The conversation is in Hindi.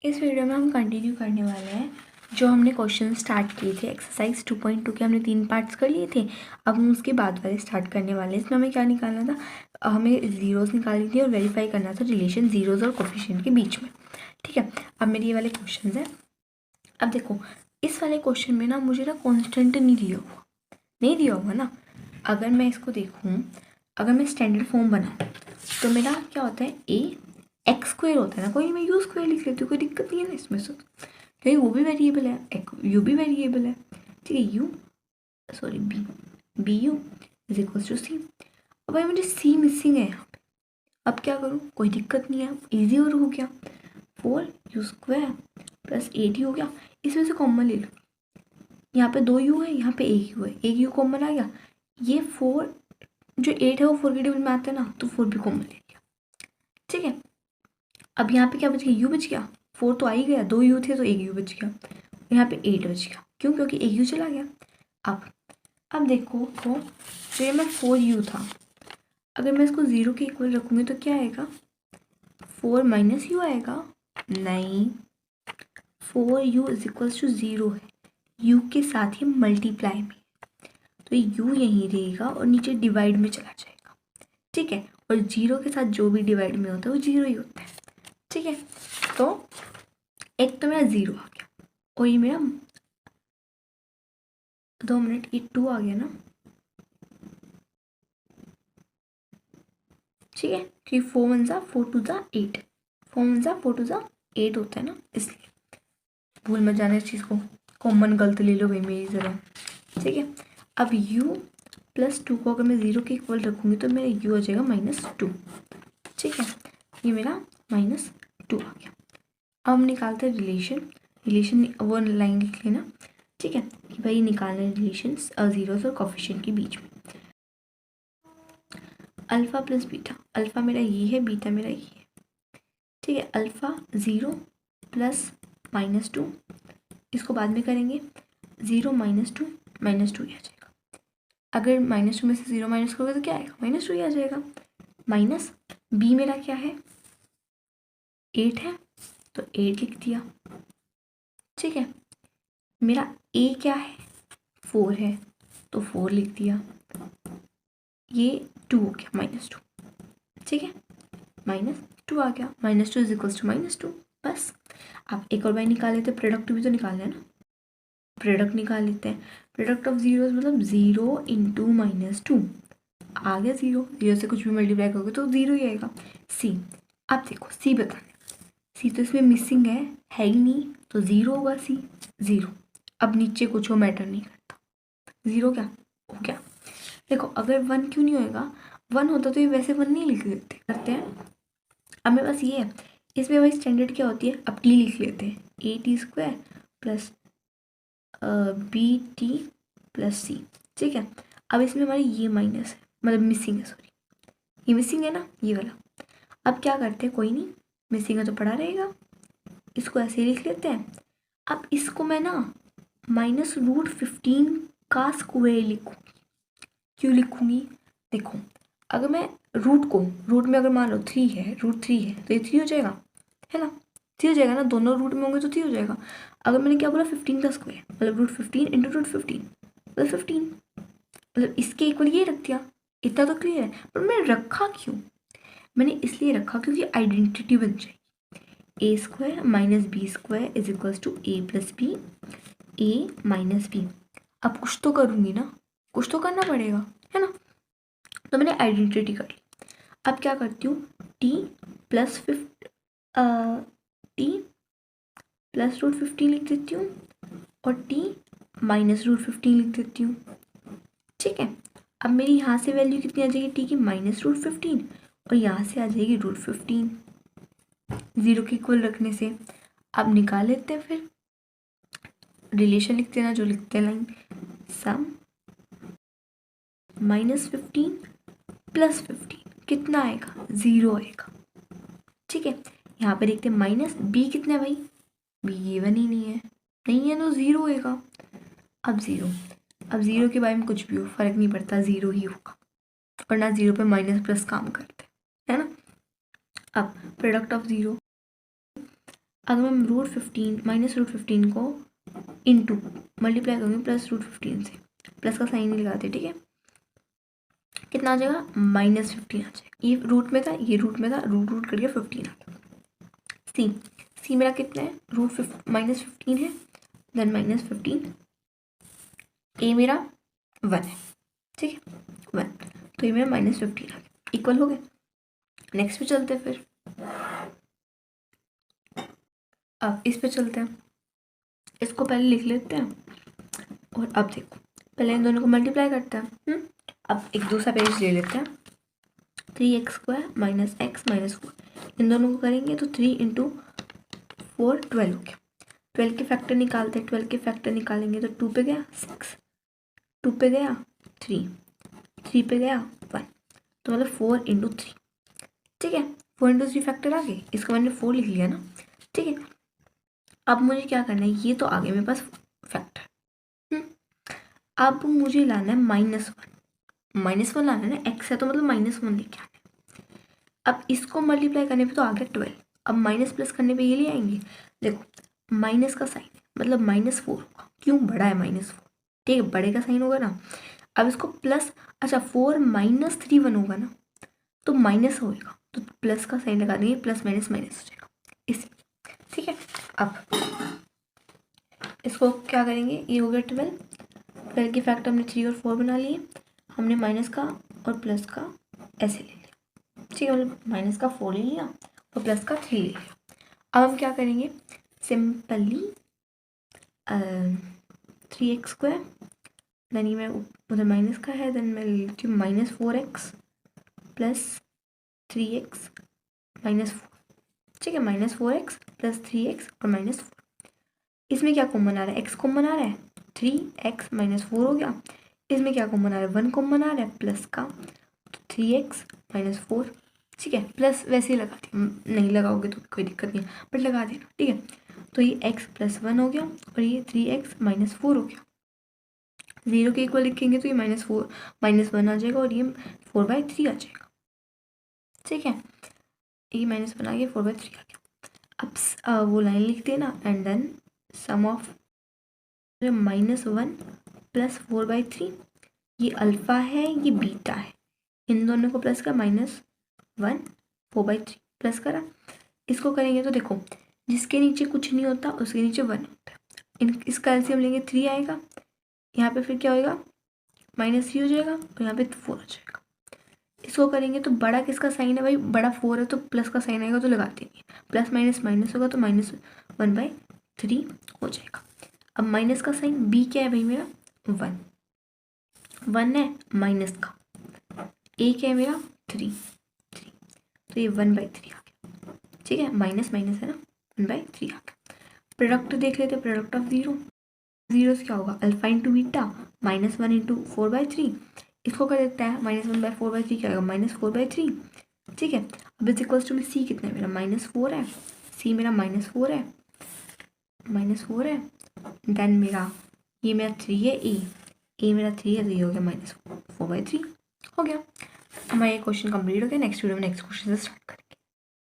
इस वीडियो में हम कंटिन्यू करने वाले हैं जो हमने क्वेश्चन स्टार्ट किए थे। एक्सरसाइज 2.2 के हमने 3 पार्ट्स कर लिए थे। अब हम उसके बाद वाले स्टार्ट करने वाले हैं। इसमें हमें क्या निकालना था, हमें जीरोस निकालनी थी और वेरीफाई करना था रिलेशन जीरोस और कोफिशिएंट के बीच में। ठीक है, अब मेरे ये वाले क्वेश्चन है। अब देखो, इस वाले क्वेश्चन में ना मुझे ना कॉन्स्टेंट नहीं दिया होगा ना। अगर मैं इसको देखूँ, अगर मैं स्टैंडर्ड फॉर्म बनाऊँ तो मेरा क्या होता है, ए एक्स स्क्वेयर होता है ना, कोई मैं यू स्क्वेयर लिख लेती हूँ, कोई दिक्कत नहीं है ना इसमें से, क्योंकि वो भी वेरिएबल है, यू भी वेरिएबल है। ठीक है, B U is equals to C. अब भाई मुझे सी मिसिंग है यहाँ पे, अब क्या करूँ, कोई दिक्कत नहीं है, इजी और हो गया। 4u² प्लस 8u हो गया, इसमें से कॉमन ले लो। यहाँ पे 2u है, यहाँ पे 1u है, 1u कॉमन आ गया। ये 4 जो 8 है वो 4 के टेबल में आता है ना, तो 4 भी कॉमन ले लिया। ठीक है, अब यहाँ पे क्या बच गया, u बच गया। 4 तो आ ही गया, 2u थे तो 1u बच गया। यहाँ पे 8 बच गया, क्यों, क्योंकि 1u चला गया। अब देखो तो ये मैं 4u था, अगर मैं इसको 0 के इक्वल रखूँगी तो क्या आएगा, 4 माइनस यू आएगा। नहीं, 4u इज इक्वल्स टू 0 है, u के साथ ही मल्टीप्लाई में, तो u यहीं रहेगा और नीचे डिवाइड में चला जाएगा। ठीक है, और 0 के साथ जो भी डिवाइड में होता है वो 0 ही होता है। ठीक है, तो एक तो मेरा 0 आ गया और ये मेरा 2 मिनट, ये 2 आ गया ना। ठीक है, कि 4 1 ज़ा 4 2 ज़ा 8, 4 1 ज़ा 4 2 ज़ा 8 होता है ना, इसलिए भूल मत जाना इस चीज़ को, कॉमन गलत ले लो भाई मेरी ज़रा। ठीक है, अब u प्लस 2 को अगर मैं 0 के इक्वल रखूँगी तो मेरा u आ जाएगा -2। ठीक है, ये मेरा -2 आ गया। अब हम निकालते हैं रिलेशन वो लाइन लिख लेना। ठीक है, कि भाई निकालना है रिलेशन जीरोस और कोफिशिएंट के बीच में। अल्फ़ा प्लस बीटा, अल्फ़ा मेरा ये है, बीटा मेरा ये है। ठीक है, अल्फ़ा 0 प्लस -2, इसको बाद में करेंगे। 0 -2 -2 ही आ जाएगा। अगर -2 में से 0 माइनस करोगे तो क्या आएगा, -2 ही आ जाएगा। माइनस बी मेरा क्या है, 8 है, तो 8 लिख दिया। ठीक है, मेरा ए क्या है, 4 है, तो 4 लिख दिया। ये 2 हो गया, -2। ठीक है, -2 आ गया, -2 इज इक्वल्स टू -2। बस, आप एक और बार निकाल लेते, प्रोडक्ट भी तो निकालना है ना, प्रोडक्ट निकाल लेते हैं। प्रोडक्ट ऑफ जीरो मतलब 0 इंटू -2 आ गया 0 से कुछ भी मल्टीप्लाई करोगे तो 0 ही आएगा। सी, अब देखो सी बताने, सी तो इसमें मिसिंग है ही नहीं, तो 0 होगा सी, 0। अब नीचे कुछ हो मैटर नहीं करता, 0 क्या हो गया। देखो अगर 1 क्यों नहीं होएगा, 1 होता तो ये वैसे 1 नहीं लिख देते करते हैं। अब मेरे पास ये है, इसमें भाई स्टैंडर्ड क्या होती है, अब टी लिख लेते हैं, a² plus b t plus c। ठीक है, अब इसमें हमारी ये माइनस है, मतलब मिसिंग है, सॉरी ये मिसिंग है ना, ये वाला। अब क्या करते हैं, कोई नहीं, मिसिंग है तो पड़ा रहेगा, इसको ऐसे ही लिख लेते हैं। अब इसको मैं ना -√15 का स्क्वायर लिखूँगी। क्यों लिखूँगी, देखो अगर मैं रूट में अगर मान लो 3 है, √3 है तो ये 3 हो जाएगा, है ना, 3 हो जाएगा ना, दोनों रूट में होंगे तो 3 हो जाएगा। अगर मैंने क्या बोला 15 का स्क्वायर, मतलब √15 इंटू √15 मतलब 15, मतलब इसके इक्वल ये रख दिया। इतना तो क्लियर है, पर मैंने रखा क्यों, मैंने इसलिए रखा क्योंकि आइडेंटिटी बन जाएगी। a² - b² is equals to a plus B, a minus B. अब कुछ तो करूँगी ना, कुछ तो करना पड़ेगा, है ना, तो मैंने आइडेंटिटी कर ली। अब क्या करती हूँ, t प्लस √15 लिख देती हूँ और t -√15 लिख देती हूँ। ठीक है, अब मेरी यहाँ से वैल्यू कितनी आ जाएगी t की, -√15, और यहाँ से आ जाएगी √15, 0 के इक्वल रखने से। अब निकाल लेते हैं, फिर रिलेशन लिखते हैं ना, जो लिखते हैं लाइन, सम -15 प्लस 15 कितना आएगा, 0 आएगा। ठीक है, यहाँ पे देखते हैं माइनस बी कितना है भाई, बी ये वन ही नहीं है तो 0 होएगा। अब 0 के बारे में कुछ भी हो फर्क नहीं पड़ता, 0 ही होगा, और ना 0 पे माइनस प्लस काम करते, है ना। अब प्रोडक्ट ऑफ 0, अगर मैं -√15 को इंटू मल्टीप्लाई करूँगी +√15 से, प्लस का साइन नहीं लगाते, ठीक है, कितना आ जाएगा -15 आ जाएगा। ये रूट में था, ये रूट में था, रूट करके 15 आ गया। सी मेरा कितना है, -15 है, देन -15, ए मेरा 1 है, ठीक है 1, तो ये मेरा -15 आ गया, इक्वल हो गए। नेक्स्ट पे चलते हैं, फिर अब इस पे चलते हैं, इसको पहले लिख लेते हैं और अब देखो पहले इन दोनों को मल्टीप्लाई करते हैं। अब एक दूसरा पेज ले लेते हैं, 3x² - x - 4, इन दोनों को करेंगे तो 3 × 4 12 हो गया। 12 के फैक्टर निकालते हैं, 12 के फैक्टर निकालेंगे तो 2 पे गया 6, 2 पे गया 3, 3 पे गया 1, तो मतलब 4 × 3, ठीक है, 4 × 3 फैक्टर आ गए, इसका मैंने 4 लिख लिया ना, ठीक है। अब मुझे क्या करना है, ये तो आ गए मेरे पास फैक्टर, अब मुझे लाना है -1 लाना है ना, x है तो मतलब -1 लेके आना है। अब इसको मल्टीप्लाई करने पे तो आ गया 12, अब माइनस प्लस करने पे ये ले आएंगे, देखो माइनस का साइन मतलब -4 होगा, क्यों, बड़ा है -4, ठीक है, बड़े का साइन होगा ना। अब इसको प्लस, अच्छा 4 - 3 1 होगा ना, तो माइनस होएगा, तो प्लस का साइन लगा देंगे, प्लस माइनस माइनस हो जाएगा इसी, ठीक है। अब इसको क्या करेंगे, ये हो गया 12 के फैक्टर हमने 3 और 4 बना लिए, हमने माइनस का और प्लस का ऐसे ले लिया, ठीक है, मतलब माइनस का 4 ले लिया और प्लस का 3 ले लिया। अब हम क्या करेंगे, सिंपली 3x², देन ये मैं उधर माइनस का है, देन मैं लेती हूँ -4x + 3x - 4, ठीक है, -4x + 3x और -4, इसमें क्या कॉमन आ रहा है, x कॉमन आ रहा है, 3x - 4 हो गया। इसमें क्या कॉमन आ रहा है, 1 कॉमन आ रहा है प्लस का, तो 3x - 4, ठीक है, प्लस वैसे ही लगा दिया, नहीं लगाओगे तो कोई दिक्कत नहीं, बट लगा देना, ठीक है। तो ये x + 1 हो गया और ये 3x - 4 हो गया, 0 के इक्वल लिखेंगे तो ये -1 आ जाएगा और ये 4/3 आ जाएगा, ठीक है, ये -1 आ गया, 4/3 आ गया। अब वो लाइन लिख देना, एंड देन सम ऑफ -1 + 4/3, ये अल्फा है, ये बीटा है, इन दोनों को प्लस का -1 4/3 प्लस करा, इसको करेंगे तो देखो जिसके नीचे कुछ नहीं होता उसके नीचे 1 होता है, इसका एलसीएम लेंगे 3 आएगा, यहाँ पे फिर क्या होएगा -3 हो जाएगा और यहाँ पे 4 हो जाएगा। इसको करेंगे तो बड़ा किसका साइन है भाई, बड़ा 4 है तो प्लस का साइन आएगा तो लगा देंगे, प्लस माइनस माइनस होगा तो -1/3 हो जाएगा। अब माइनस का साइन b क्या है भाई मेरा 1 है, माइनस का a क्या है मेरा 3, तो ये 1/3 आ गया, ठीक है, माइनस माइनस है ना, 1/3 आ गया। प्रोडक्ट देख लेते हैं, प्रोडक्ट ऑफ 0 से क्या होगा, अल्फा × बीटा -1 × 4/3, इसको कर देता है -1/4/3 क्या होगा -4/3, ठीक है। अब इज इक्वल्स टू में सी कितना है मेरा -4 है, सी मेरा -4 है, देन मेरा ये मेरा 3 है, ए मेरा 3 है, तो ये हो गया -4/3 हो गया। हमारा ये क्वेश्चन कंप्लीट हो गया। नेक्स्ट वीडियो में नेक्स्ट क्वेश्चन से स्टार्ट